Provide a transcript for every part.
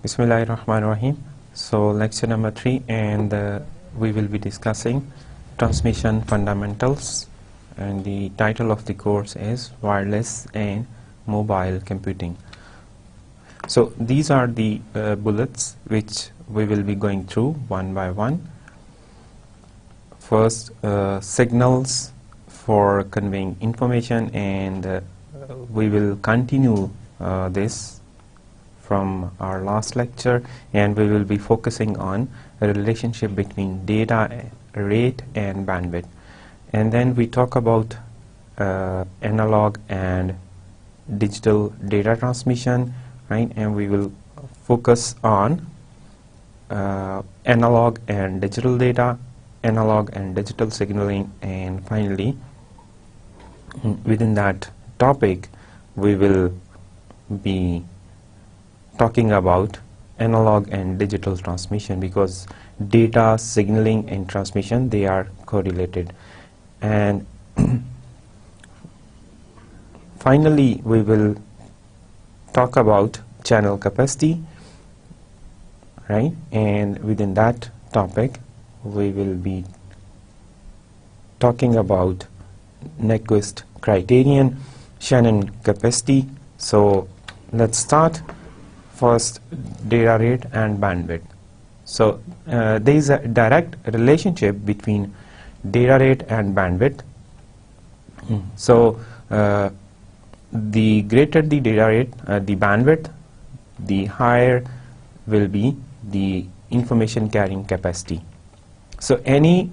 Bismillahirrahmanirrahim. So lecture number 3, and we will be discussing transmission fundamentals, and the title of the course is wireless and mobile computing. So these are the bullets which we will be going through one by one. First, signals for conveying information, and we will continue this from our last lecture, and we will be focusing on a relationship between data rate and bandwidth. And then we talk about analog and digital data transmission, right? And we will focus on analog and digital data, analog and digital signaling, and finally within that topic we will be talking about analog and digital transmission, because data signaling and transmission, they are correlated. And finally we will talk about channel capacity, right? And within that topic we will be talking about Nyquist criterion, Shannon capacity. So let's start. First, data rate and bandwidth. So there is a direct relationship between data rate and bandwidth. So the greater the data rate, the bandwidth, the higher will be the information carrying capacity. So any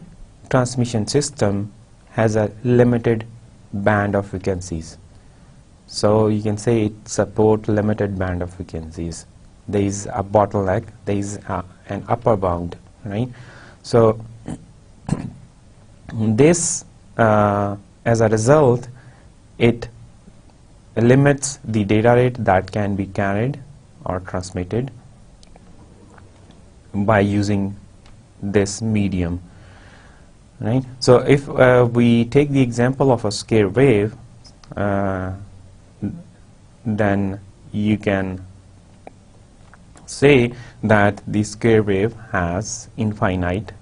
transmission system has a limited band of frequencies. So you can say it supports limited band of frequencies. There is a bottleneck, there is an upper bound, right? So this, as a result, it limits the data rate that can be carried or transmitted by using this medium, right? So if we take the example of a square wave, then you can say that the square wave has infinite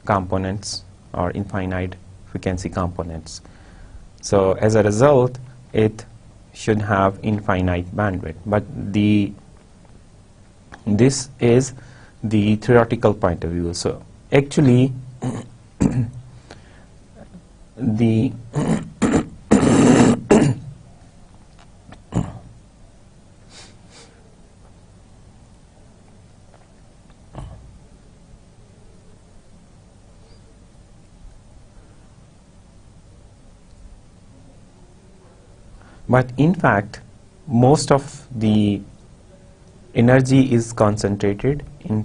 components or infinite frequency components. So as a result, it should have infinite bandwidth. But this is the theoretical point of view. So actually the but in fact, most of the energy is concentrated in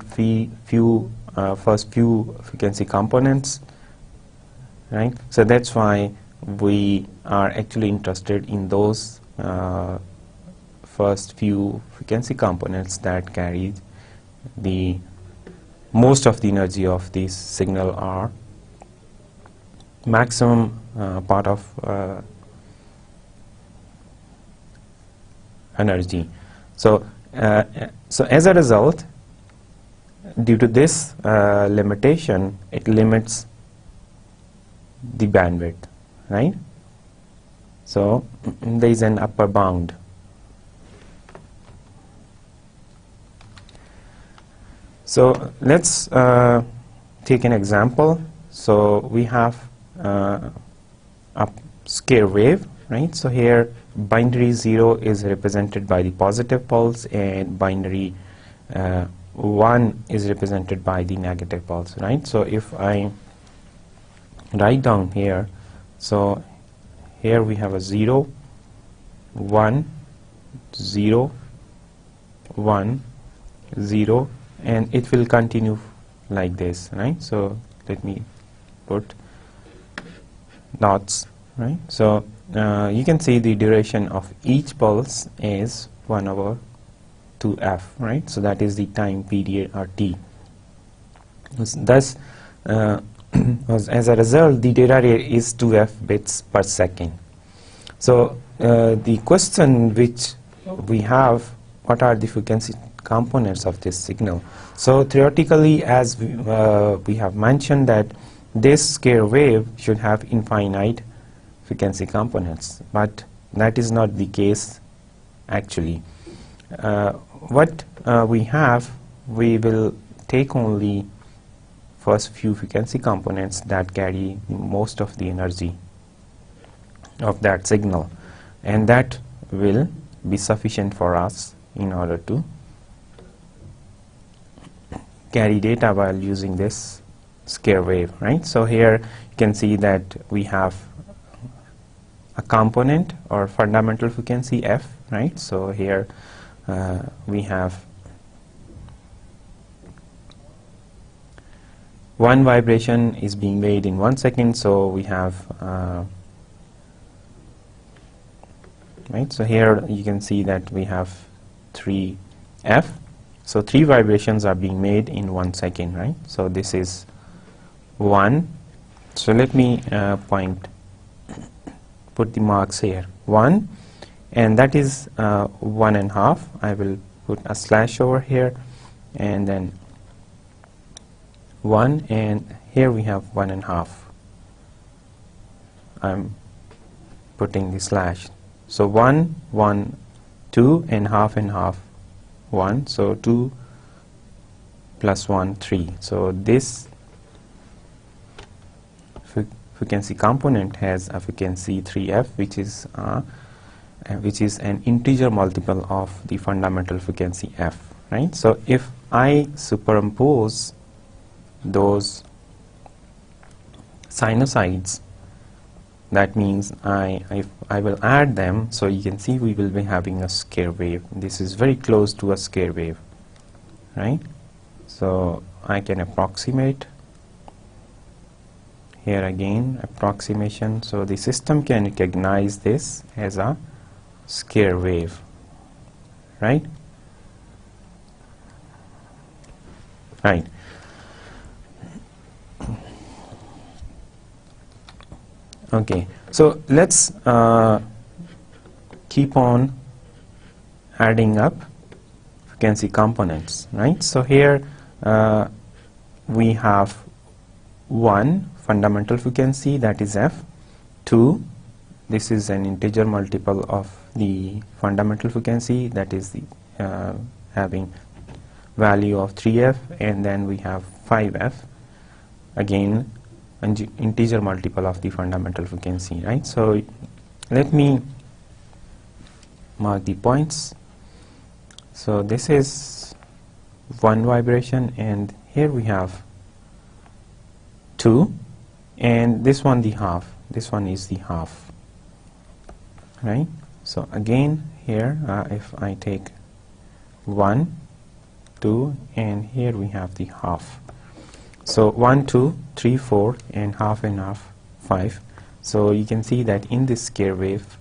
first few frequency components, right? So that's why we are actually interested in those first few frequency components that carry the most of the energy of this signal or maximum part of energy. So as a result, due to this limitation, it limits the bandwidth, right? So there is an upper bound. So let's take an example. So we have a square wave, right? So here binary 0 is represented by the positive pulse, and binary 1 is represented by the negative pulse, right? So if I write down here, so here we have a 0, 1, 0, 1, 0, and it will continue like this, right? So let me put dots, right? So you can see the duration of each pulse is 1/2f, right? So that is the time period, or t. Thus, as a result, the data rate is 2f bits per second. So the question which we have, what are the frequency components of this signal. So theoretically, as we have mentioned, that this square wave should have infinite frequency components, but that is not the case actually. What we will take only first few frequency components that carry most of the energy of that signal, and that will be sufficient for us in order to carry data while using this square wave, right? So here you can see that we have a component or fundamental frequency f, right? So here we have one vibration is being made in 1 second, so we have right, so here you can see that we have 3f, so 3 vibrations are being made in 1 second, right? So this is 1, so let me put the marks here, 1, and that is 1.5. I will put a slash over here, and then 1, and here we have 1.5. I'm putting the slash. So 1, 1, 2, and half, 1. So 2 plus 1, 3. So this frequency component has a frequency 3f, which is an integer multiple of the fundamental frequency f, right? So if I superimpose those sinusoids, that means if I will add them, so you can see we will be having a square wave. This is very close to a square wave, right? So I can approximate here again, approximation, so the system can recognize this as a square wave, right? Right. Okay, so let's keep on adding up frequency components, right? So here we have 1 fundamental frequency, that is f, 2, this is an integer multiple of the fundamental frequency, that is the having value of 3f, and then we have 5f, again an integer multiple of the fundamental frequency, right? So let me mark the points. So this is 1 vibration, and here we have 2, and this one the half, this one is the half, right? So again here if I take 1, 2, and here we have the half. So 1, 2, 3, 4, and half, 5. So you can see that in this square wave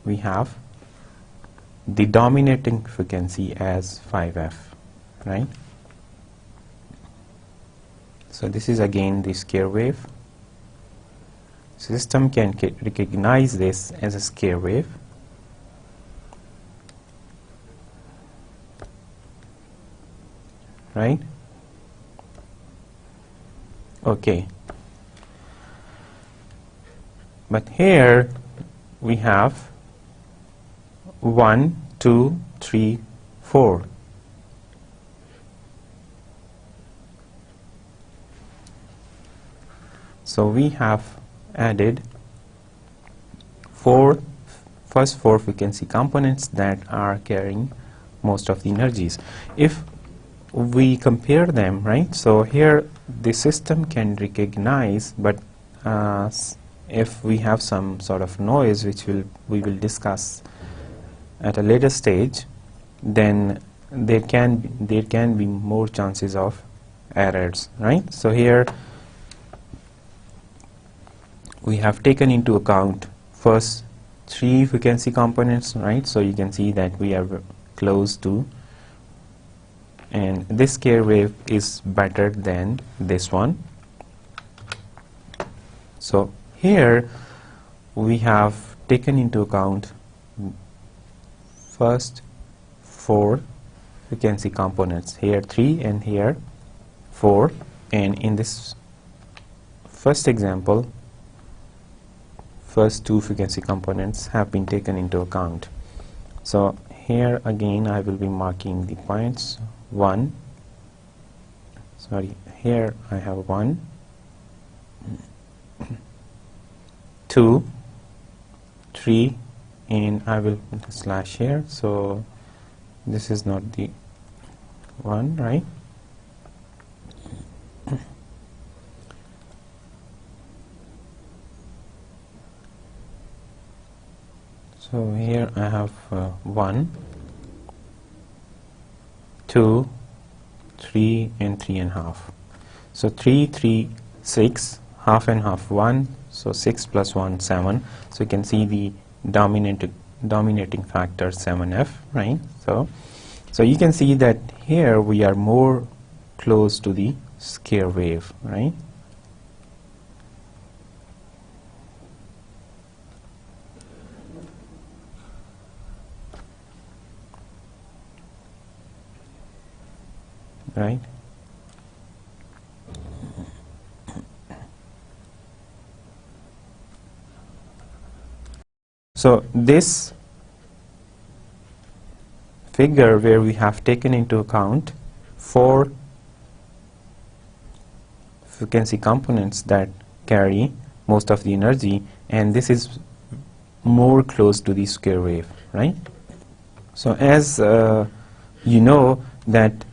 we have the dominating frequency as 5f, right? So this is again the square wave. System can recognize this as a square wave. Right? Okay. But here we have 1, 2, 3, 4. So we have added first four frequency components that are carrying most of the energies. If we compare them, right, so here the system can recognize, but if we have some sort of noise, which we will discuss at a later stage, then there can be more chances of errors, right? So here we have taken into account first 3 frequency components, right? So you can see that we are close to, and this square wave is better than this one. So here we have taken into account first 4 frequency components, here 3 and here 4, and in this first example first two frequency components have been taken into account. So here again I will be marking the points. Here I have 1, 2, 3, and I will put a slash here, so this is not the one, right? So here I have 1, 2, 3, and 3.5. So 3, 3, 6, half and half 1, so 6 plus 1, 7. So you can see the dominating factor 7f, right? So you can see that here we are more close to the square wave, right? Right? So this figure where we have taken into account 4 frequency components that carry most of the energy, and this is more close to the square wave, right? So as you know that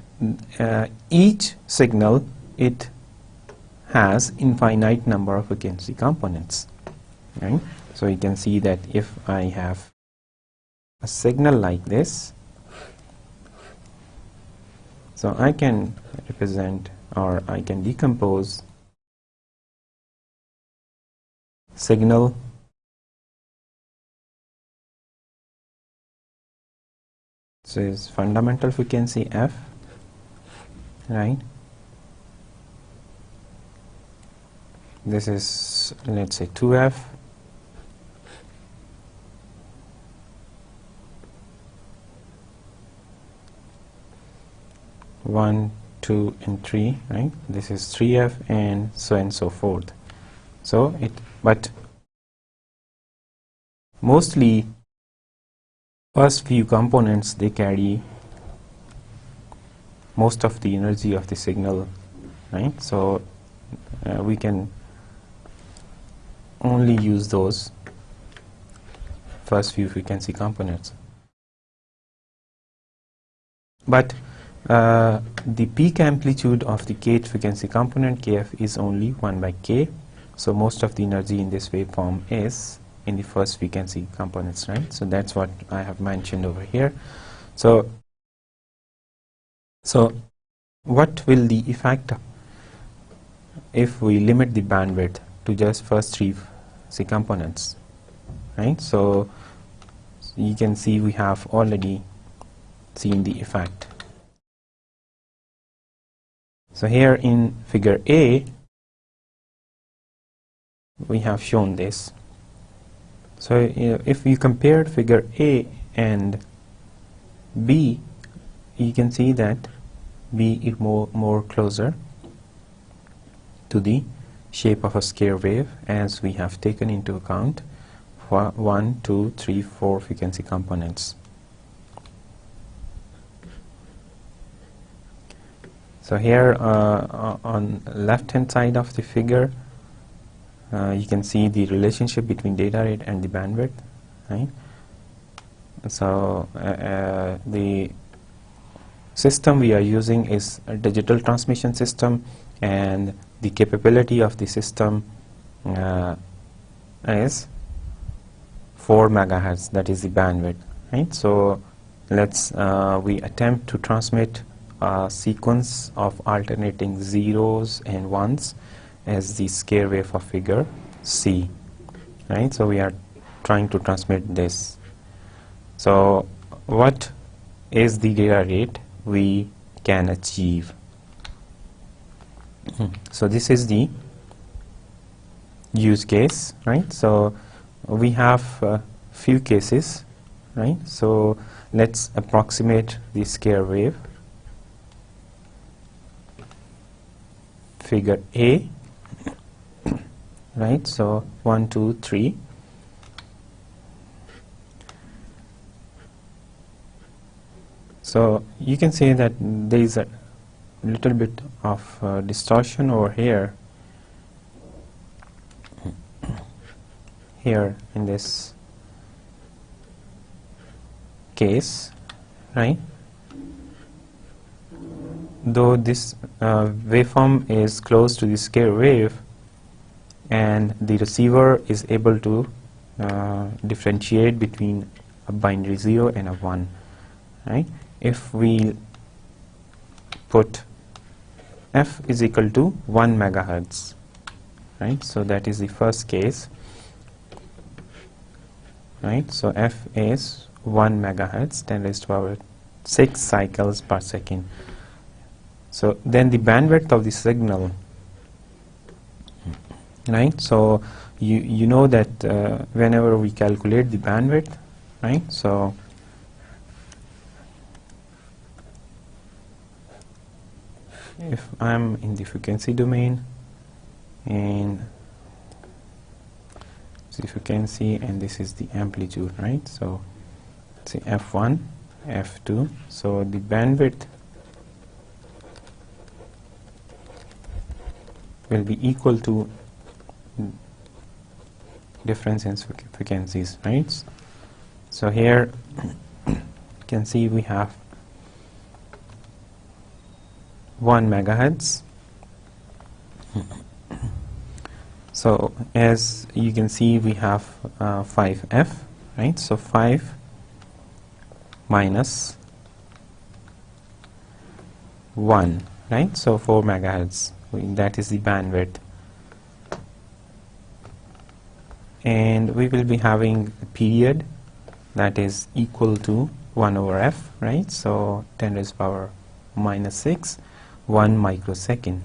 each signal, it has infinite number of frequency components, right? So you can see that if I have a signal like this, so I can represent, or I can decompose signal so is fundamental frequency f, right? This is, let's say, 2f, one, 2, and 3, right? This is 3f, and so forth. So but mostly first few components, they carry most of the energy of the signal, right? So we can only use those first few frequency components. But the peak amplitude of the kth frequency component, kf, is only 1 by k. So most of the energy in this waveform is in the first frequency components, right? So that's what I have mentioned over here. So what will the effect if we limit the bandwidth to just first 3 frequency components, right? So you can see we have already seen the effect. So here in figure A, we have shown this. So if you compare figure A and B, you can see that B is more closer to the shape of a square wave, as we have taken into account 1, 2, 3, 4 frequency components. So here on left hand side of the figure, you can see the relationship between data rate and the bandwidth, right? So the system we are using is a digital transmission system, and the capability of the system is 4 megahertz, that is the bandwidth, right? So let's we attempt to transmit a sequence of alternating zeros and ones as the square wave of figure C, right? So we are trying to transmit this. So what is the data rate we can achieve? So this is the use case, right? So we have few cases right? So let's approximate the square wave. Figure A, right? So 1, 2, 3. So you can say that there is a little bit of distortion over here, in this case, right? Though this waveform is close to the square wave, and the receiver is able to differentiate between a binary 0 and a 1, right? If we put f is equal to 1 megahertz, right? So that is the first case, right? So f is 1 megahertz, 10 raised to the power 6 cycles per second. So then the bandwidth of the signal, right? So you know that whenever we calculate the bandwidth, right? So if I'm in the frequency domain, and the frequency, and this is the amplitude, right? So say f1, f2. So the bandwidth will be equal to difference in frequencies, right? So here you can see we have 1 megahertz. So as you can see, we have 5f, right? So 5 minus 1, right? So 4 megahertz. That is the bandwidth. And we will be having a period that is equal to 1 over f, right? So 10 raised to the power minus 6, 1 microsecond.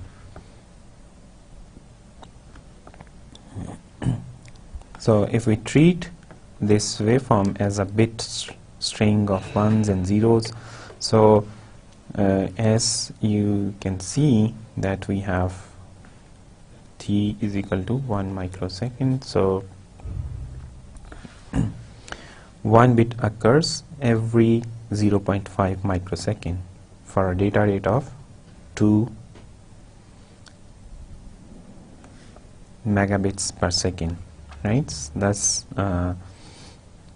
So if we treat this waveform as a bit string of ones and zeros, so as you can see that we have t is equal to 1 microsecond. So 1 bit occurs every 0.5 microsecond for a data rate of 2 megabits per second, right? Thus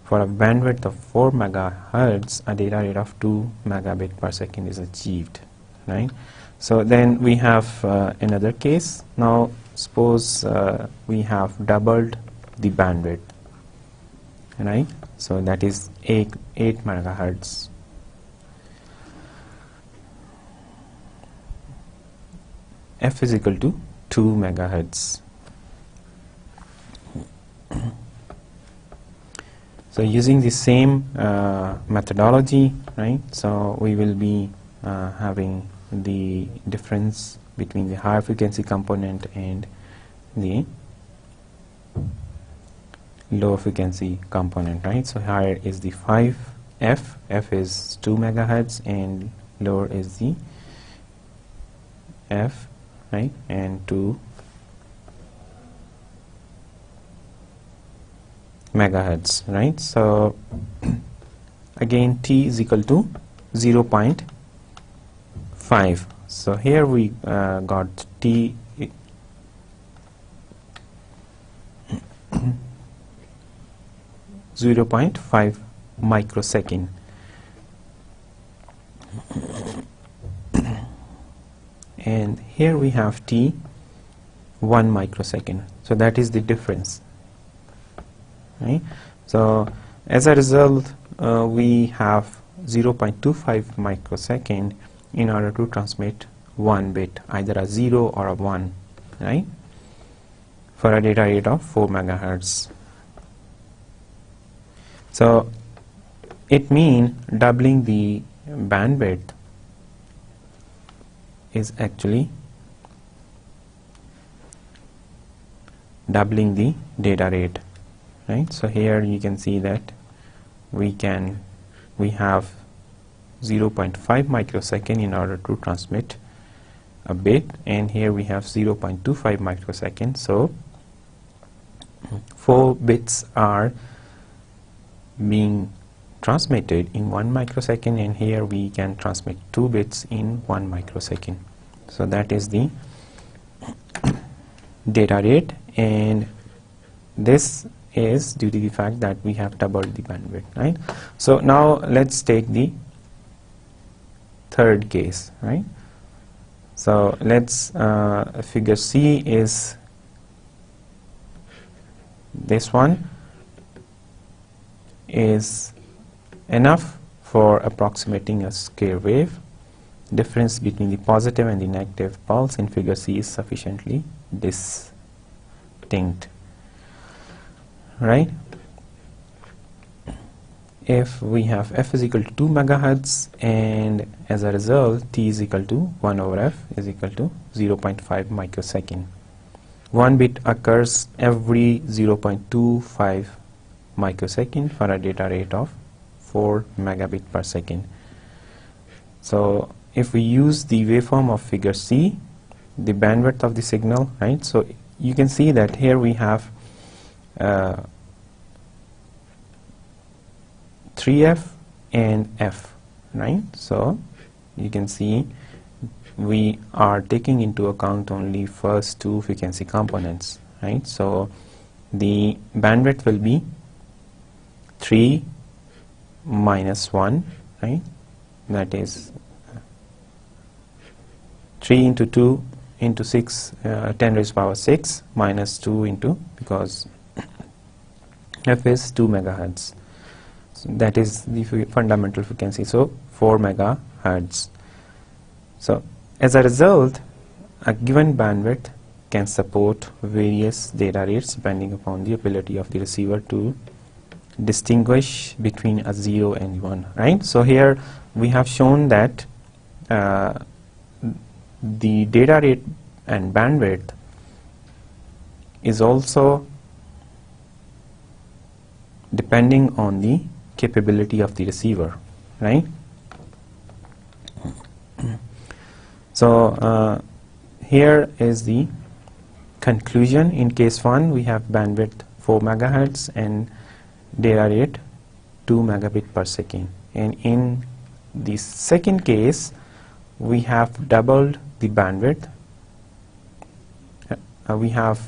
for a bandwidth of 4 megahertz, a data rate of 2 megabit per second is achieved, right? So then we have another case. Now suppose we have doubled the bandwidth, right? So that is 8 megahertz. F is equal to 2 megahertz. So using the same methodology, right? So we will be having the difference between the higher frequency component and the lower frequency component, right? So higher is the 5f, f is 2 megahertz, and lower is the f, right, and 2 megahertz, right? So again t is equal to 0.5. So here we got t 0.5 microsecond. And here we have t 1 microsecond. So that is the difference, right? So as a result, we have 0.25 microsecond in order to transmit 1 bit, either a 0 or a 1, right, for a data rate of 4 megahertz. So it means doubling the bandwidth is actually doubling the data rate, right? So here you can see that we have 0.5 microsecond in order to transmit a bit, and here we have 0.25 microsecond. So 4 bits are being transmitted in 1 microsecond, and here we can transmit 2 bits in 1 microsecond. So that is the data rate, and this is due to the fact that we have doubled the bandwidth, right? So now let's take the third case, right? So let's figure C is this one is enough for approximating a square wave. Difference between the positive and the negative pulse in figure C is sufficiently distinct, right? If we have f is equal to 2 megahertz, and as a result t is equal to 1 over f is equal to 0.5 microsecond. 1 bit occurs every 0.25 microsecond for a data rate of 4 megabit per second. So if we use the waveform of figure C, the bandwidth of the signal, right? So you can see that here we have 3f and f, right? So you can see we are taking into account only first 2 frequency components, right? So the bandwidth will be 3 minus 1, right? That is 3 into 2 into 6, 10 raised to power 6 minus 2 into, because f is 2 megahertz. So that is the fundamental frequency, so 4 megahertz. So as a result, a given bandwidth can support various data rates depending upon the ability of the receiver to distinguish between a 0 and 1, right? So here we have shown that the data rate and bandwidth is also depending on the capability of the receiver, right? So here is the conclusion. In case 1 we have bandwidth 4 megahertz and data rate 2 megabit per second, and in the second case we have doubled the bandwidth. We have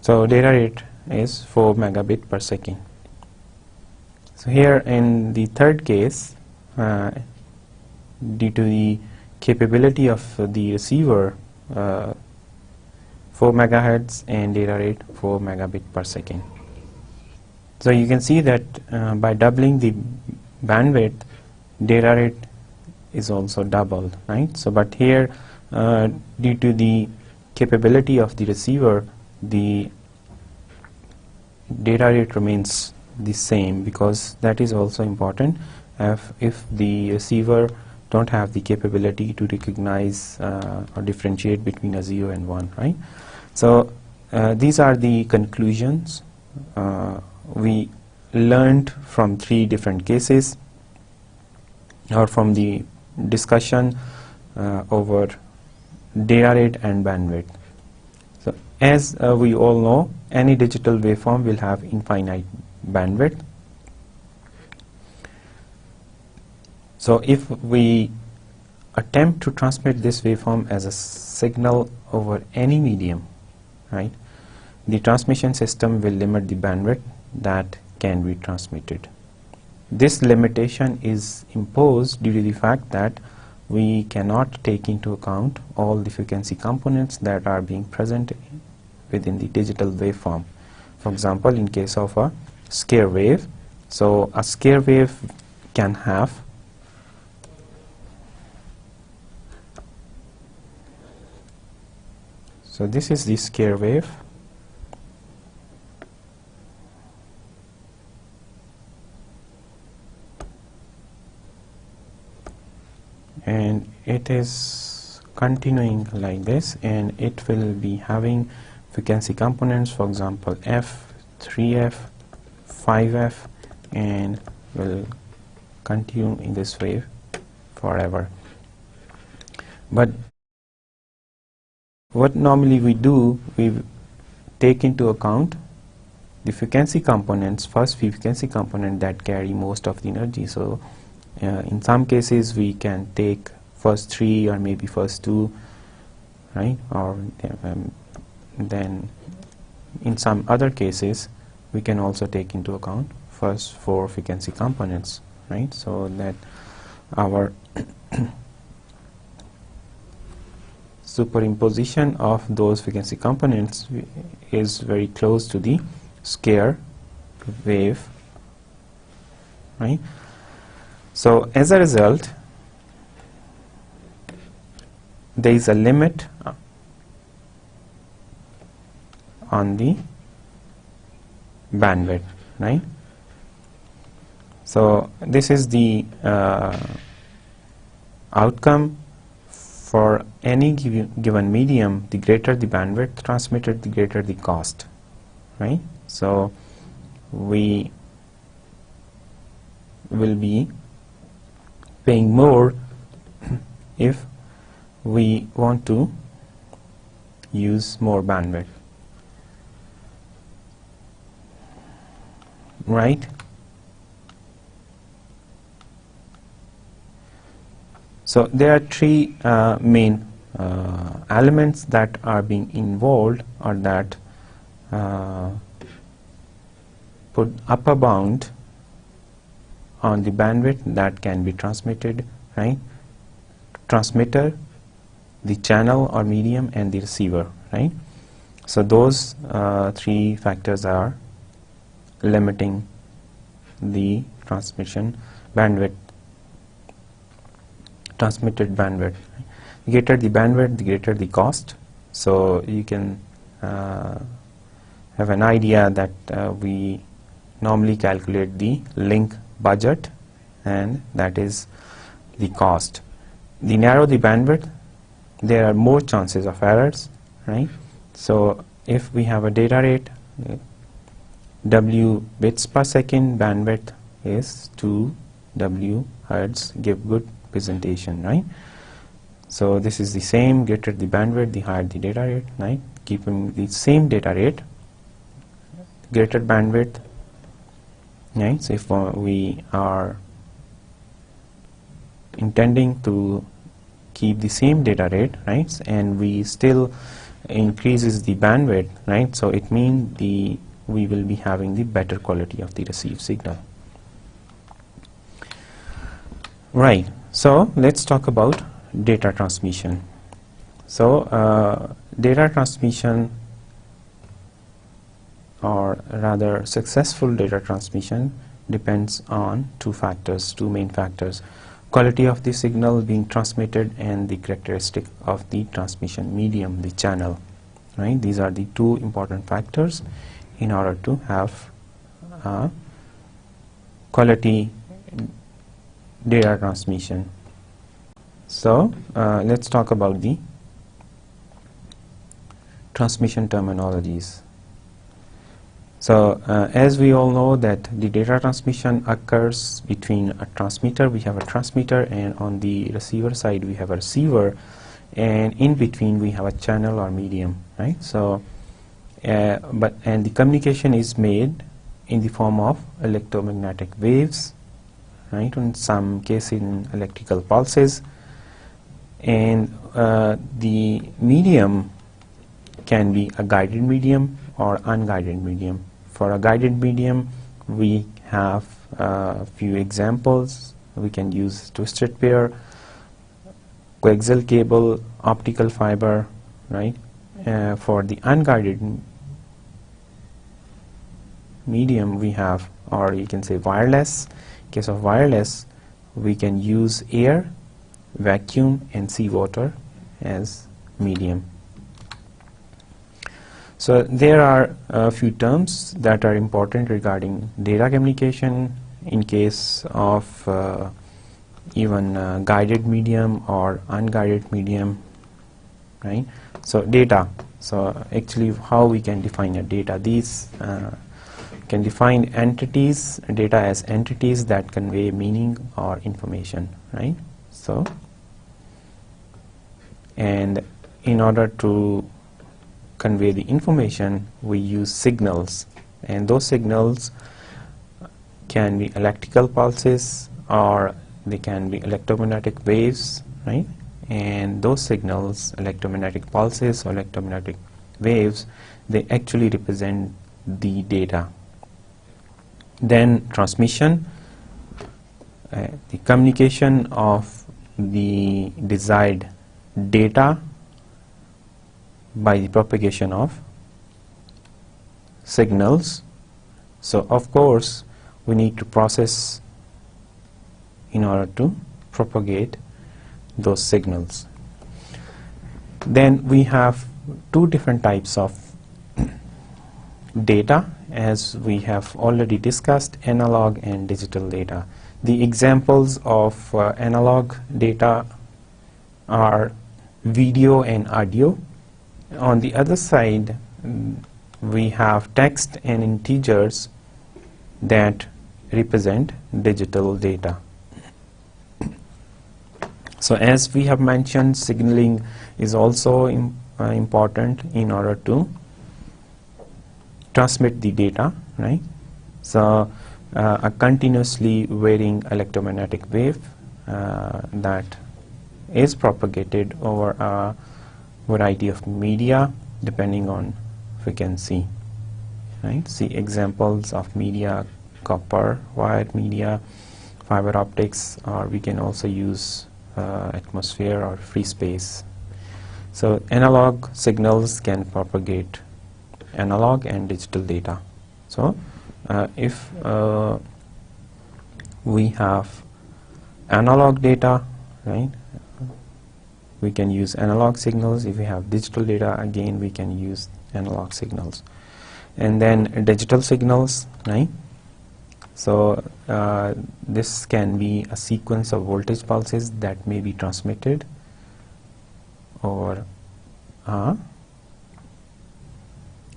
so data rate is 4 megabit per second. So here in the third case, due to the capability of the receiver, 4 megahertz and data rate 4 megabit per second. So you can see that by doubling the bandwidth, data rate is also doubled, right? So but here due to the capability of the receiver, the data rate remains the same, because that is also important. If the receiver don't have the capability to recognize or differentiate between a 0 and 1, right? So these are the conclusions we learned from 3 different cases, or from the discussion over data rate and bandwidth. So as we all know, any digital waveform will have infinite bandwidth. So if we attempt to transmit this waveform as a signal over any medium, right, the transmission system will limit the bandwidth that can be transmitted. This limitation is imposed due to the fact that we cannot take into account all the frequency components that are being present within the digital waveform. For example, in case of a square wave, so a square wave can have so this is the square wave, and it is continuing like this, and it will be having frequency components, for example F, 3F, 5F, and will continue in this way forever. But what normally we do, we take into account the frequency components, first frequency component that carry most of the energy. So in some cases we can take first 3 or maybe first 2, right? Or then in some other cases we can also take into account first 4 frequency components, right? So that our superimposition of those frequency components is very close to the square wave, right? So as a result, there is a limit on the bandwidth, right? So this is the outcome for any given medium. The greater the bandwidth transmitted, the greater the cost, right? So we will be paying more if we want to use more bandwidth, right? So there are 3 main elements that are being involved, or that put upper bound on the bandwidth that can be transmitted, right? Transmitter, the channel or medium, and the receiver, right? So those 3 factors are limiting the transmission bandwidth, transmitted bandwidth. The greater the bandwidth, the greater the cost. So you can have an idea that we normally calculate the link budget, and that is the cost. The narrower the bandwidth, there are more chances of errors, right? So if we have a data rate, W bits per second, bandwidth is 2 W hertz, give good presentation, right? So this is the same, greater the bandwidth, the higher the data rate, right? Keeping the same data rate, greater bandwidth, right? So if we are intending to keep the same data rate, right, and we still increases the bandwidth, right, so it means we will be having the better quality of the received signal, right? So let's talk about data transmission. So data transmission, or rather successful data transmission, depends on 2 factors, 2 main factors: quality of the signal being transmitted and the characteristic of the transmission medium, the channel, right? These are the 2 important factors in order to have quality data transmission. So let's talk about the transmission terminologies. So as we all know that the data transmission occurs between a transmitter, we have a transmitter, and on the receiver side we have a receiver, and in between we have a channel or medium, right? So and the communication is made in the form of electromagnetic waves, right? In some case in electrical pulses, and the medium can be a guided medium or unguided medium. For a guided medium, we have a few examples. We can use twisted pair, coaxial cable, optical fiber, right? For the unguided medium, we have, or you can say wireless. In case of wireless, we can use air, vacuum, and seawater as medium. So there are a few terms that are important regarding data communication in case of even guided medium or unguided medium, right? So data. So actually how we can define a data. These can define entities, data as entities that convey meaning or information, right? So, and in order to convey the information, we use signals, and those signals can be electrical pulses or they can be electromagnetic waves, right? And those signals, electromagnetic pulses or electromagnetic waves, they actually represent the data. Then transmission, the communication of the desired data by the propagation of signals. So of course we need to process in order to propagate those signals. Then we have two different types of data, as we have already discussed, analog and digital data. The examples of analog data are video and audio. On the other side, we have text and integers that represent digital data. So as we have mentioned, signaling is also important in order to transmit the data, right? So a continuously varying electromagnetic wave that is propagated over a variety of media depending on frequency, right? See examples of media: copper wire media, fiber optics, or we can also use atmosphere or free space. So analog signals can propagate analog and digital data. So if we have analog data, right, we can use analog signals. If we have digital data, again we can use analog signals. And then digital signals, right? So this can be a sequence of voltage pulses that may be transmitted over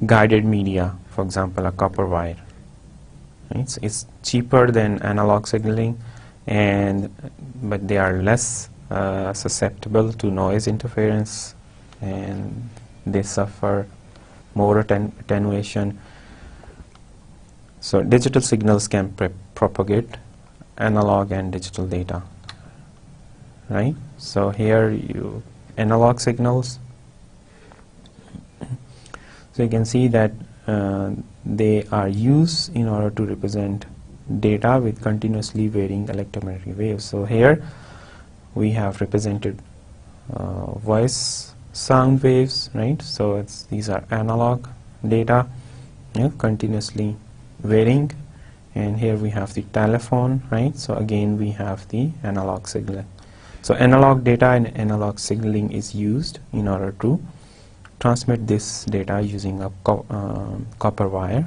guided media, for example a copper wire, right? It's cheaper than analog signaling, but they are less susceptible to noise interference, and they suffer more attenuation. So digital signals can propagate analog and digital data, right? So here analog signals. So you can see that they are used in order to represent data with continuously varying electromagnetic waves. So here we have represented voice sound waves, right? So these are analog data, continuously varying, and here we have the telephone, right? So again we have the analog signal. So analog data and analog signaling is used in order to transmit this data using a copper wire,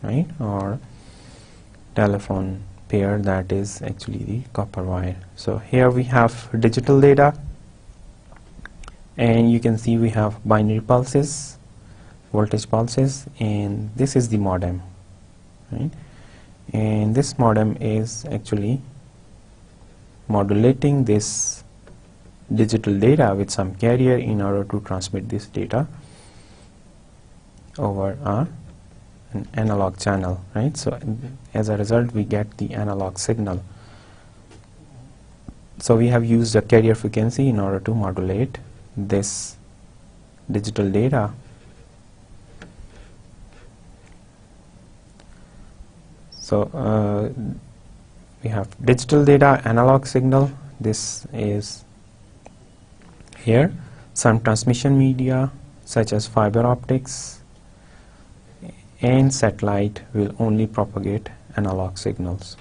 right, or telephone pair that is actually the copper wire. So here we have digital data, and you can see we have binary pulses, voltage pulses, and this is the modem, right? And this modem is actually modulating this digital data with some carrier in order to transmit this data over an analog channel, right? So as a result we get the analog signal. So we have used a carrier frequency in order to modulate this digital data. So we have digital data, analog signal. This is here some transmission media such as fiber optics and satellite will only propagate analog signals.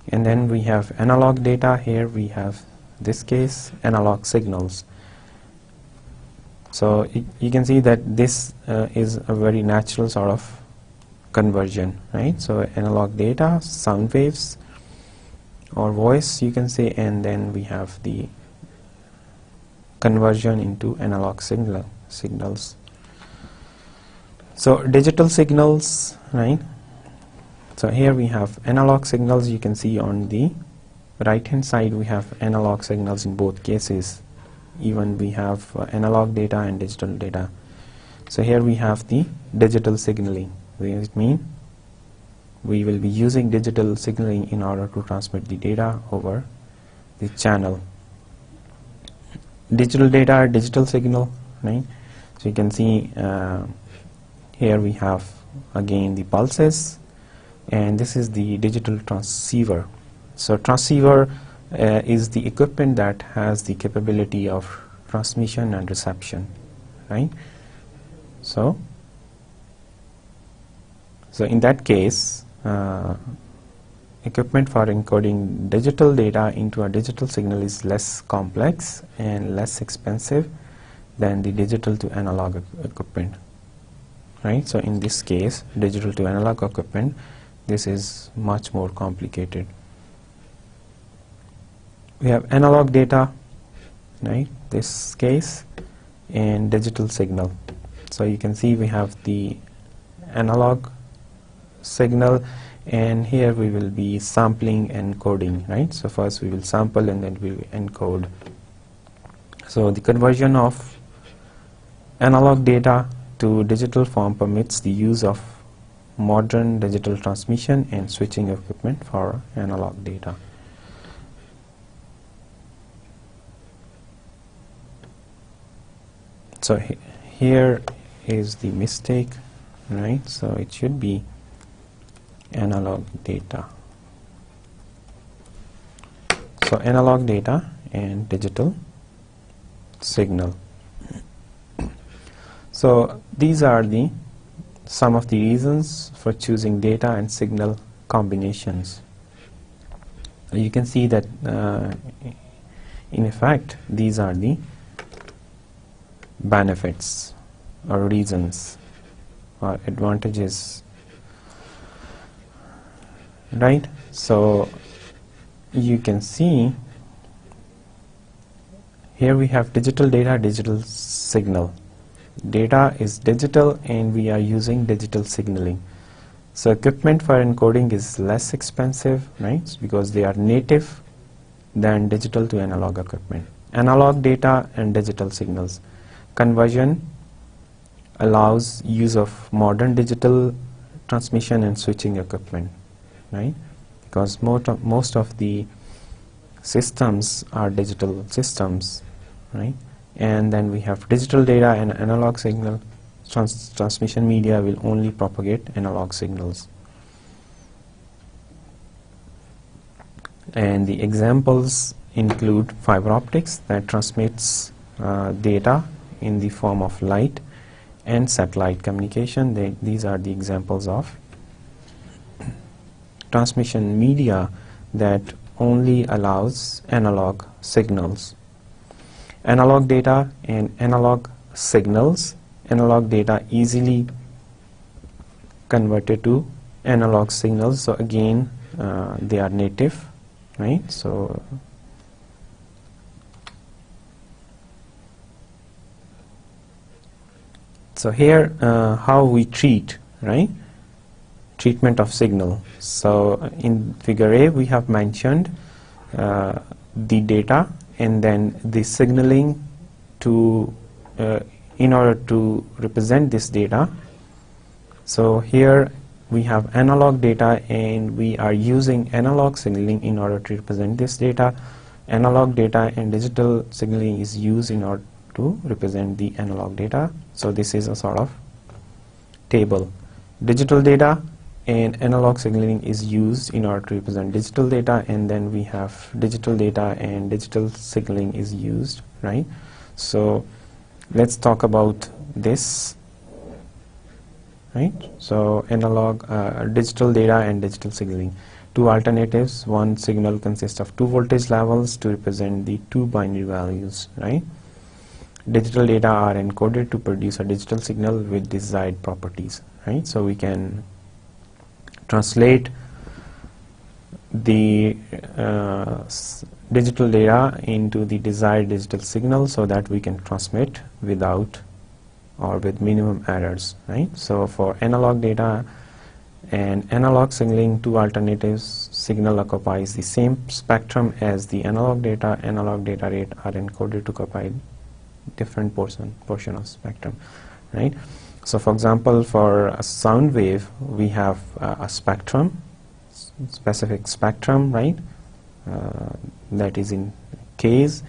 And then we have analog data. Here we have, this case, analog signals. So you can see that this is a very natural sort of conversion, right? So analog data, sound waves or voice you can say, and then we have the conversion into analog signals. So digital signals, right? So here we have analog signals. You can see on the right hand side we have analog signals in both cases. Even we have analog data and digital data. So here we have the digital signaling. What does it mean? We will be using digital signaling in order to transmit the data over the channel. Digital data, digital signal, right? So you can see here we have again the pulses, and this is the digital transceiver. So transceiver is the equipment that has the capability of transmission and reception, right? So in that case, equipment for encoding digital data into a digital signal is less complex and less expensive than the digital to analog equipment, right? So in this case, digital to analog equipment, this is much more complicated. We have analog data, right, this case, and digital signal. So you can see we have the analog signal, and here we will be sampling and coding, right? So first we will sample and then we will encode. So the conversion of analog data to digital form permits the use of modern digital transmission and switching equipment for analog data. So here is the mistake, right? So it should be analog data. So analog data and digital signal. So these are some of the reasons for choosing data and signal combinations. You can see that in effect these are the benefits or reasons or advantages, right? So you can see here we have digital data, digital signal. Data is digital and we are using digital signaling. So equipment for encoding is less expensive, right? Because they are native than digital to analog equipment. Analog data and digital signals. Conversion allows use of modern digital transmission and switching equipment, right? Because most of the systems are digital systems, right? And then we have digital data and analog signal. Transmission media will only propagate analog signals. And the examples include fiber optics that transmits data in the form of light, and satellite communication. These are the examples of transmission media that only allows analog signals. Analog data and analog signals. Analog data easily converted to analog signals. So again, they are native, right? So here how we treat, right? Treatment of signal. So in figure A we have mentioned the data and then the signaling to in order to represent this data. So here we have analog data and we are using analog signaling in order to represent this data. Analog data and digital signaling is used in order to represent the analog data. So this is a sort of table. Digital data and analog signaling is used in order to represent digital data, and then we have digital data and digital signaling is used, right? So let's talk about this, right? So analog, digital data and digital signaling. Two alternatives. One signal consists of two voltage levels to represent the two binary values, right? Digital data are encoded to produce a digital signal with desired properties, right? So we can translate the digital data into the desired digital signal so that we can transmit without or with minimum errors, right? So for analog data and analog signaling, two alternatives. Signal occupies the same spectrum as the analog data rate are encoded to occupy different portion of spectrum, right? So for example, for a sound wave, we have a spectrum, specific spectrum, right? That is in Ks,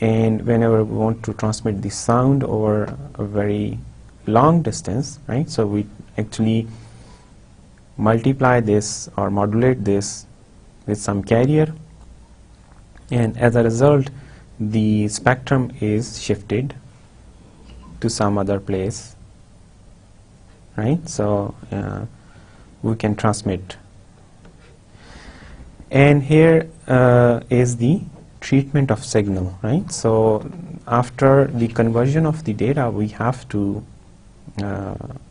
and whenever we want to transmit the sound over a very long distance, right? So we actually multiply this or modulate this with some carrier, and as a result the spectrum is shifted to some other place, right? So we can transmit. And here is the treatment of signal, right? So after the conversion of the data, we have to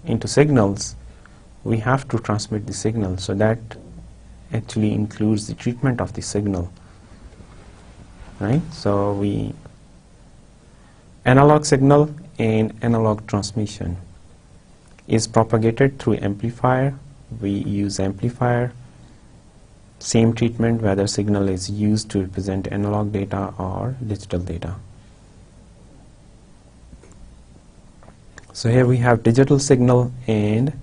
into signals, we have to transmit the signal. So that actually includes the treatment of the signal, right? So we analog signal and analog transmission is propagated through amplifier. We use amplifier. Same treatment whether signal is used to represent analog data or digital data. So here we have digital signal, and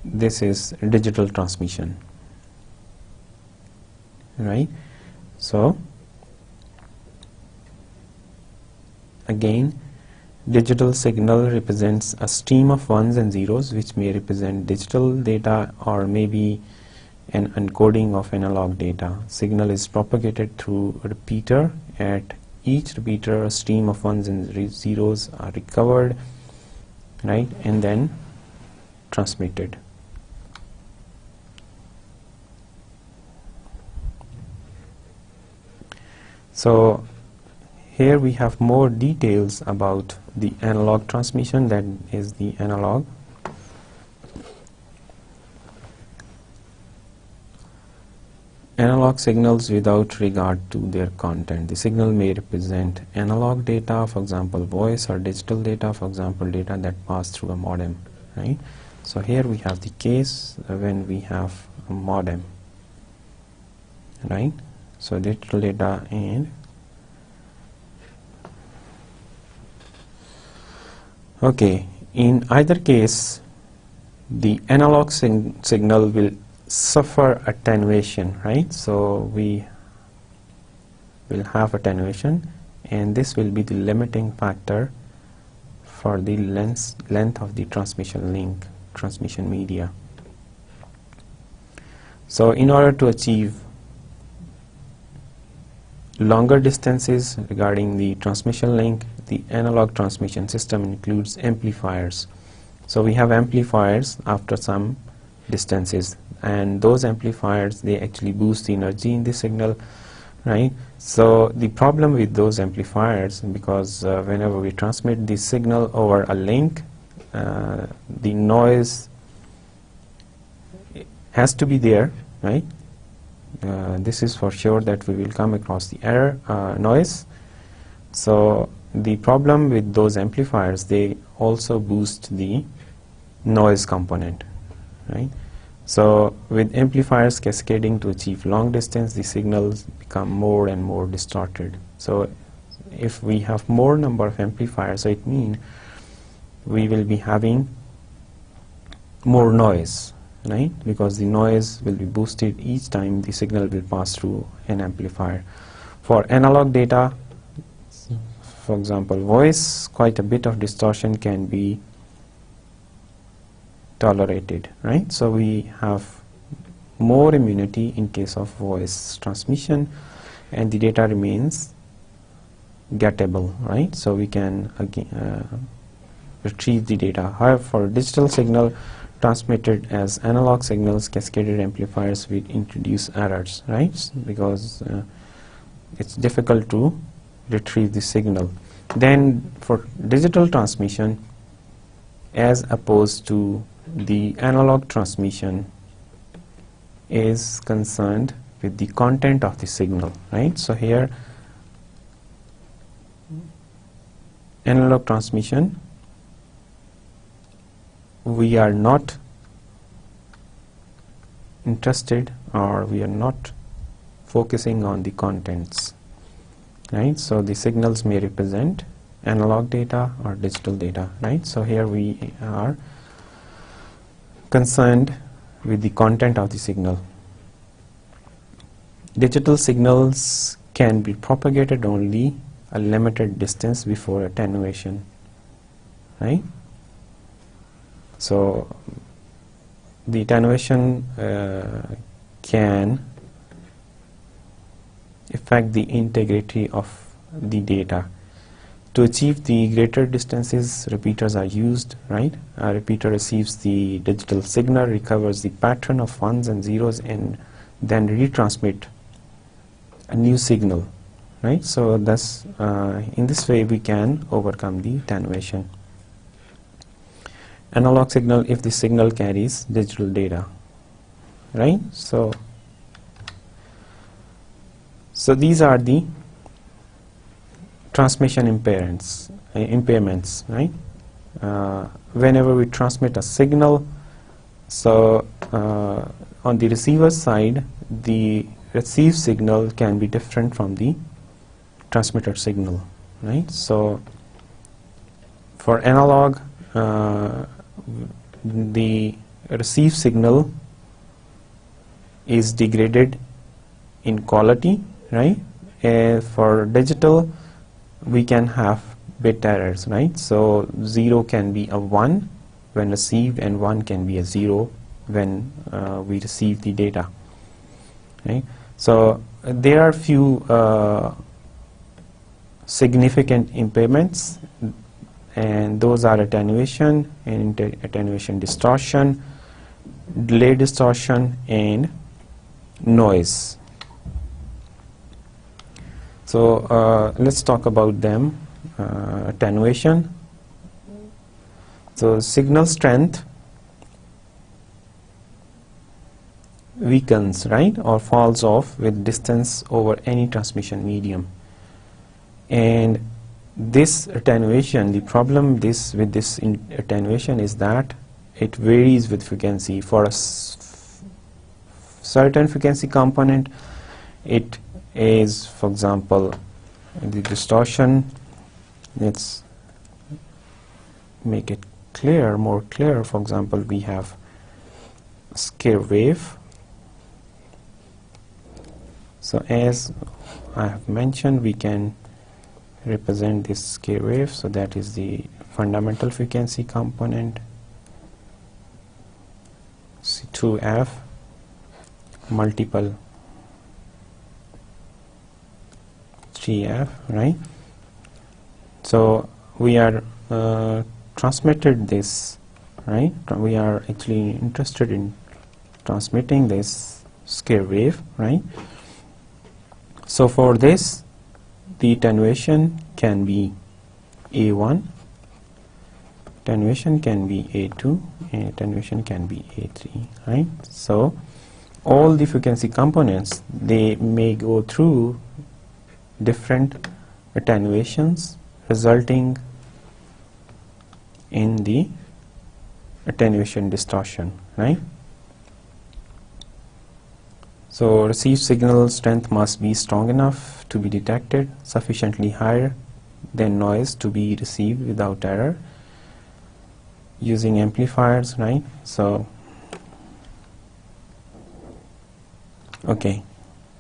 this is digital transmission, right? So again, digital signal represents a stream of ones and zeros which may represent digital data or maybe an encoding of analog data. Signal is propagated through a repeater. At each repeater, a stream of ones and zeros are recovered, right, and then transmitted. So here we have more details about the analog transmission, that is the analog. Analog signals without regard to their content. The signal may represent analog data, for example voice, or digital data, for example data that pass through a modem, right? So here we have the case when we have a modem, right? So digital data and okay, in either case the analog signal will suffer attenuation, right? So we will have attenuation, and this will be the limiting factor for the length of the transmission link, transmission media. So in order to achieve longer distances regarding the transmission link, the analog transmission system includes amplifiers. So we have amplifiers after some distances, and those amplifiers, they actually boost the energy in the signal, right? So the problem with those amplifiers, because whenever we transmit the signal over a link, the noise has to be there, right? This is for sure that we will come across the error noise. So the problem with those amplifiers, they also boost the noise component, right? So with amplifiers cascading to achieve long distance, the signals become more and more distorted. So if we have more number of amplifiers, so it means we will be having more noise, right? Because the noise will be boosted each time the signal will pass through an amplifier. For analog data, for example voice, quite a bit of distortion can be tolerated, right? So we have more immunity in case of voice transmission, and the data remains gettable, right? So we can again retrieve the data. However, for digital signal transmitted as analog signals, cascaded amplifiers will introduce errors, right? Because it's difficult to retrieve the signal. Then for digital transmission, as opposed to the analog transmission is concerned, with the content of the signal, right? So here analog transmission, we are not interested, or we are not focusing on the contents, right? So the signals may represent analog data or digital data, right? So here we are concerned with the content of the signal. Digital signals can be propagated only a limited distance before attenuation, right? So the attenuation can affect the integrity of the data. To achieve the greater distances, repeaters are used, right? A repeater receives the digital signal, recovers the pattern of ones and zeros, and then retransmit a new signal, right? So thus, in this way, we can overcome the attenuation. Analog signal, if the signal carries digital data, right? So these are the transmission impairments, right? Whenever we transmit a signal, so on the receiver side, the received signal can be different from the transmitted signal, right? So for analog, the received signal is degraded in quality, right? For digital, we can have bit errors, right? So 0 can be a 1 when received, and 1 can be a 0 when we receive the data, right? So there are few significant impairments, and those are attenuation and attenuation distortion, delay distortion, and noise. So let's talk about them. Attenuation. So signal strength weakens, right, or falls off with distance over any transmission medium. And this attenuation, the problem with this attenuation is that it varies with frequency. For a certain frequency component, it is, for example, the distortion. Let's make it clear, more clear. For example, we have square wave. So as I have mentioned, we can represent this square wave. So that is the fundamental frequency component, C2F multiple 3F, right? So we are transmitted this, right? We are actually interested in transmitting this square wave, right? So for this, the attenuation can be A1, attenuation can be A2, and attenuation can be A3, right? So all the frequency components, they may go through different attenuations, resulting in the attenuation distortion, right? So received signal strength must be strong enough to be detected, sufficiently higher than noise to be received without error, using amplifiers, right? So okay,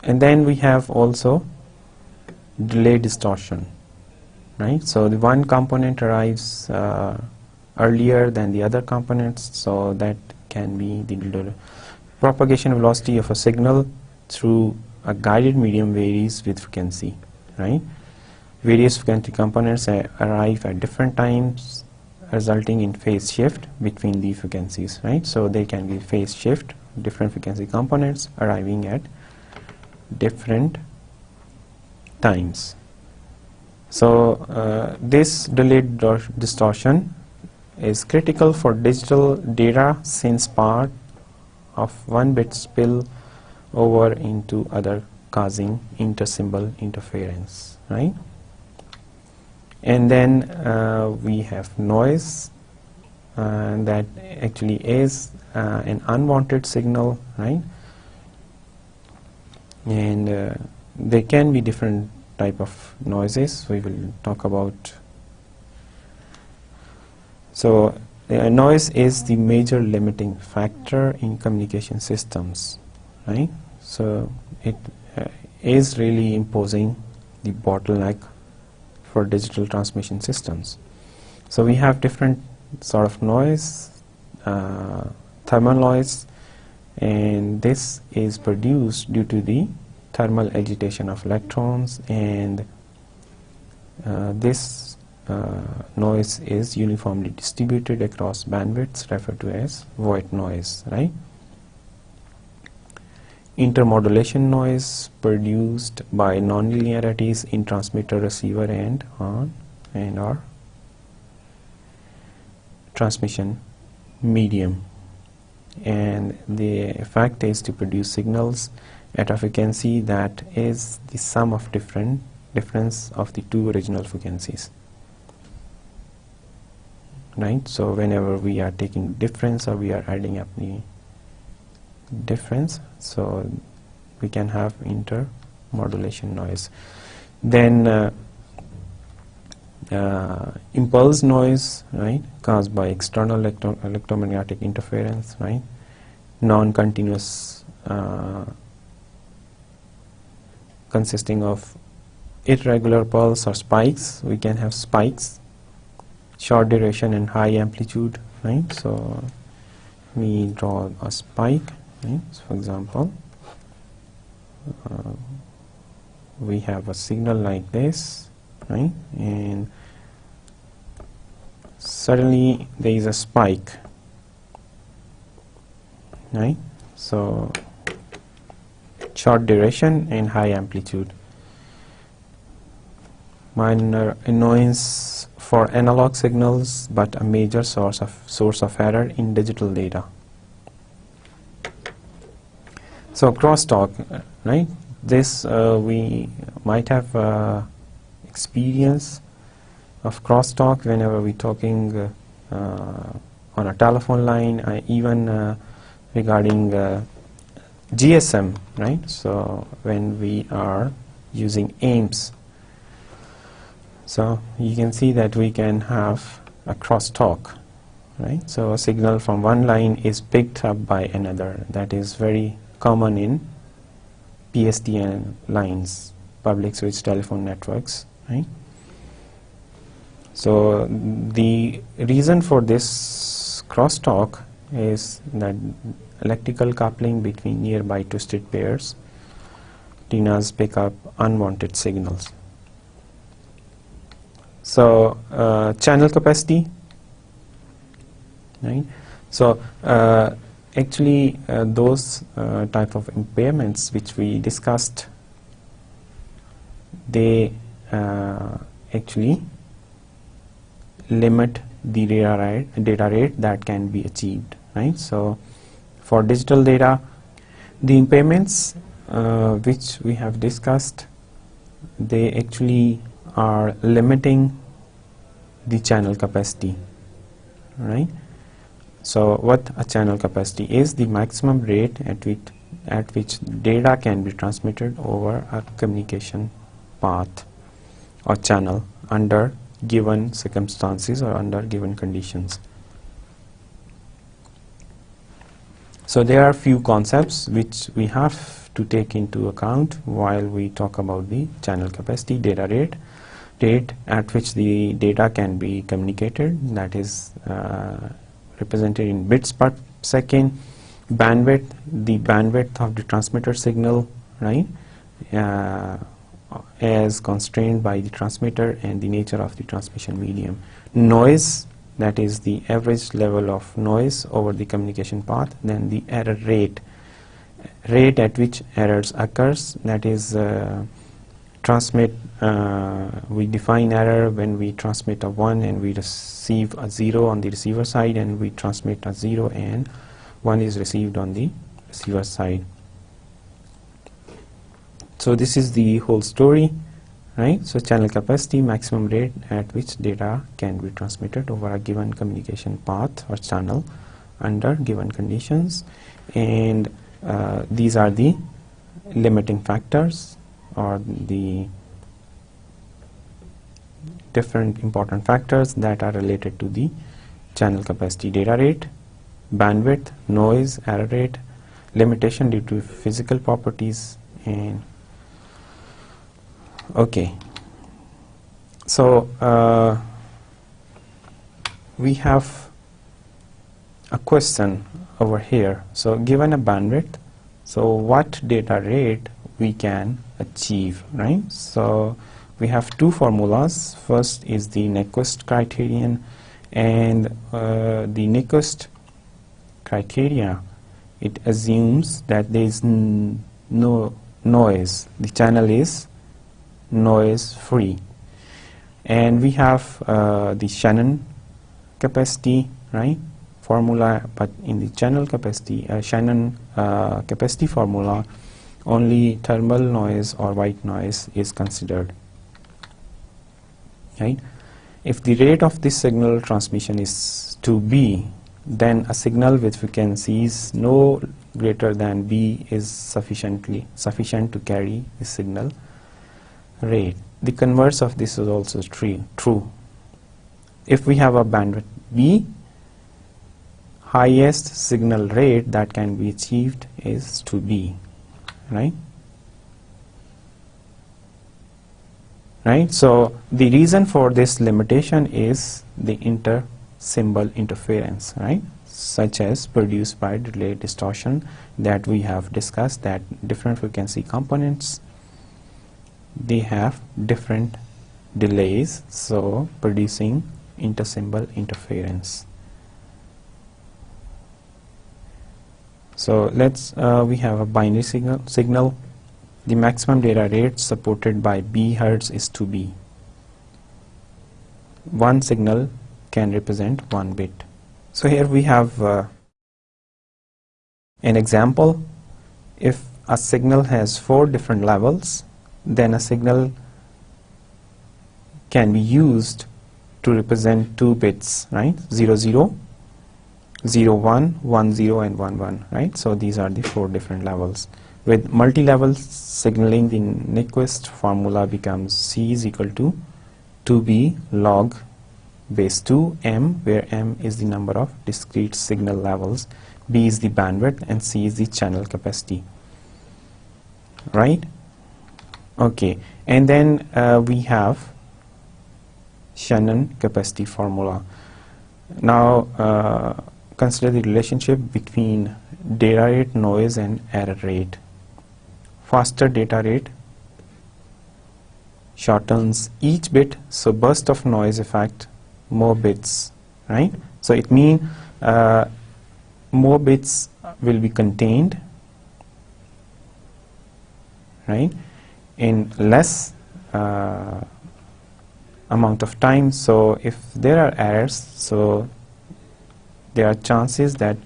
and then we have also delay distortion, right? So the one component arrives earlier than the other components, so that can be the propagation velocity of a signal through a guided medium varies with frequency, right? Various frequency components arrive at different times, resulting in phase shift between the frequencies, right? So there can be phase shift, different frequency components arriving at different times. So this delayed distortion is critical for digital data, since part of 1 bit spill over into other, causing intersymbol interference, right? And then we have noise, that actually is an unwanted signal, right? And there can be different type of noises we will talk about. So noise is the major limiting factor in communication systems, right? So it is really imposing the bottleneck for digital transmission systems. So we have different sort of noise, thermal noise, and this is produced due to the thermal agitation of electrons, and this noise is uniformly distributed across bandwidths referred to as white noise, right? Intermodulation noise produced by nonlinearities in transmitter, receiver, and or transmission medium, and the effect is to produce signals at a frequency that is the sum of difference of the two original frequencies, right? So whenever we are taking difference or we are adding up the difference, so we can have intermodulation noise. Then impulse noise, right, caused by external electromagnetic interference, right? Non-continuous, consisting of irregular pulse or spikes. We can have spikes, short duration and high amplitude, right? So we draw a spike, right? So for example, we have a signal like this, right? And suddenly there is a spike, right? So short duration and high amplitude. Minor annoyance for analog signals, but a major source of error in digital data. So crosstalk, right? This we might have experience of crosstalk whenever we're talking on a telephone line, even regarding GSM, right? So when we are using AIMS, so you can see that we can have a crosstalk, right? So a signal from one line is picked up by another. That is very common in PSTN lines, public switch telephone networks, right? So the reason for this crosstalk is that electrical coupling between nearby twisted pairs, antennas pick up unwanted signals. So channel capacity, right? So actually those type of impairments which we discussed, they actually limit the data rate that can be achieved, right? So for digital data, the impairments which we have discussed, they actually are limiting the channel capacity, right? So what a channel capacity is, the maximum rate at which data can be transmitted over a communication path or channel under given circumstances or under given conditions. So there are few concepts which we have to take into account while we talk about the channel capacity: data rate at which the data can be communicated, that is represented in bits per second; bandwidth, the bandwidth of the transmitter signal, right, as constrained by the transmitter and the nature of the transmission medium; noise, that is the average level of noise over the communication path; then the error rate at which errors occurs, that is we define error when we transmit a 1 and we receive a 0 on the receiver side, and we transmit a 0 and 1 is received on the receiver side. So this is the whole story, right? So channel capacity, maximum rate at which data can be transmitted over a given communication path or channel under given conditions, and these are the limiting factors or the different important factors that are related to the channel capacity: data rate, bandwidth, noise, error rate, limitation due to physical properties, and okay. So we have a question over here. So given a bandwidth, so what data rate we can achieve, right? So we have two formulas. First is the Nyquist criterion, and the Nyquist criteria, it assumes that there is no noise. The channel is noise free, and we have the Shannon capacity, right, formula, but in the channel capacity, Shannon capacity formula, only thermal noise or white noise is considered, right? If the rate of this signal transmission is 2b, then a signal with frequencies no greater than b is sufficient to carry the signal rate. The converse of this is also true. If we have a bandwidth b, highest signal rate that can be achieved is 2b, right? Right. So the reason for this limitation is the inter-symbol interference, right, such as produced by delay distortion that we have discussed, that different frequency components, they have different delays, so producing inter-symbol interference. So let's we have a binary signal. The maximum data rate supported by B hertz is 2B. One signal can represent 1 bit. So here we have an example. If a signal has 4 different levels, then a signal can be used to represent 2 bits, right? 0, 0, 0, 1, 1, 0, and 1, 1, right? So these are the 4 different levels. With multi-level signaling, the Nyquist formula becomes C is equal to 2B log base 2 m, where m is the number of discrete signal levels, B is the bandwidth, and C is the channel capacity, right? Okay, and then we have Shannon capacity formula. Now consider the relationship between data rate, noise, and error rate. Faster data rate shortens each bit, so burst of noise effect more bits, right? So it means more bits will be contained, right, in less amount of time. So if there are errors, so there are chances that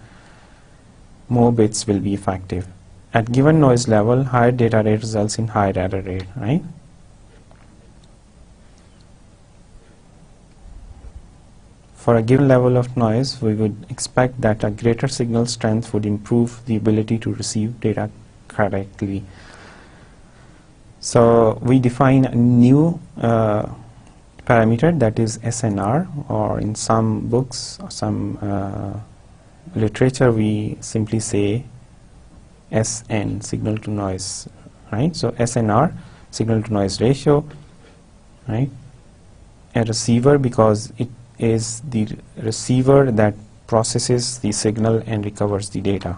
more bits will be effective. At given noise level, higher data rate results in higher error rate, right? For a given level of noise, we would expect that a greater signal strength would improve the ability to receive data correctly. So we define a new parameter, that is SNR, or in some books or some literature we simply say SN, signal to noise, right? So SNR, signal to noise ratio, right? A receiver, because it is the receiver that processes the signal and recovers the data.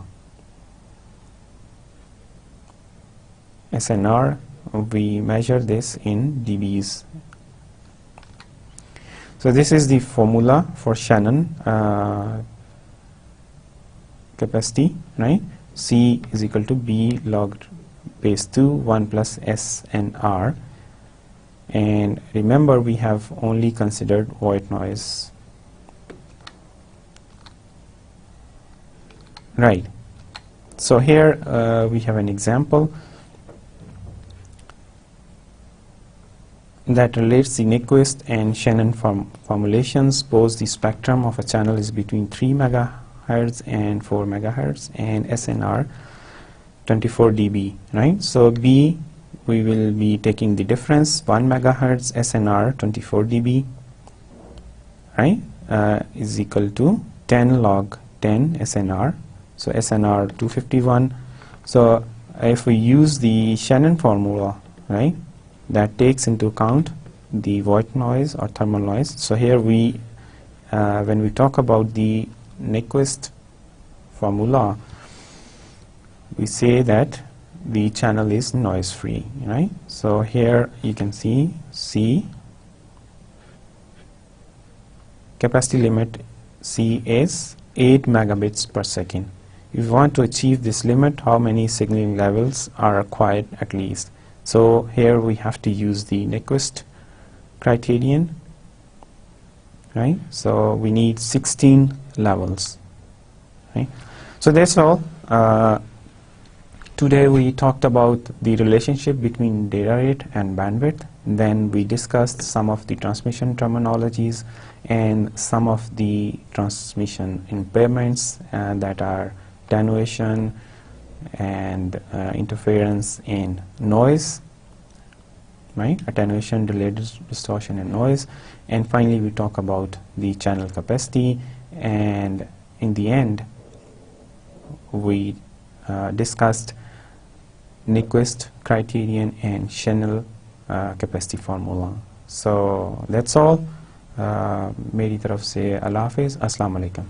SNR, we measure this in dBs. So this is the formula for Shannon capacity, right? C is equal to B log base 2 1 plus SNR, and remember we have only considered white noise, right? So here we have an example. that relates the Nyquist and Shannon formulations. Suppose the spectrum of a channel is between 3 megahertz and 4 megahertz and SNR 24 dB, right? So B, we will be taking the difference, 1 megahertz SNR 24 dB, right, is equal to 10 log 10 SNR, so SNR 251. So if we use the Shannon formula, right, that takes into account the void noise or thermal noise. So here we, when we talk about the Nyquist formula, we say that the channel is noise free, right? So here you can see C, capacity limit C is 8 megabits per second. If you want to achieve this limit, how many signaling levels are required at least? So here we have to use the Nyquist criterion, right? So we need 16 levels, right? So that's all. Today we talked about the relationship between data rate and bandwidth. Then we discussed some of the transmission terminologies and some of the transmission impairments that are attenuation and interference and noise, right? Attenuation, delay, distortion and noise. And finally we talk about the channel capacity, and in the end we discussed Nyquist criterion and Shannon capacity formula. So that's all. मेरी तरफ से अल्लाह हाफ़िज़, अस्सलाम वालेकुम.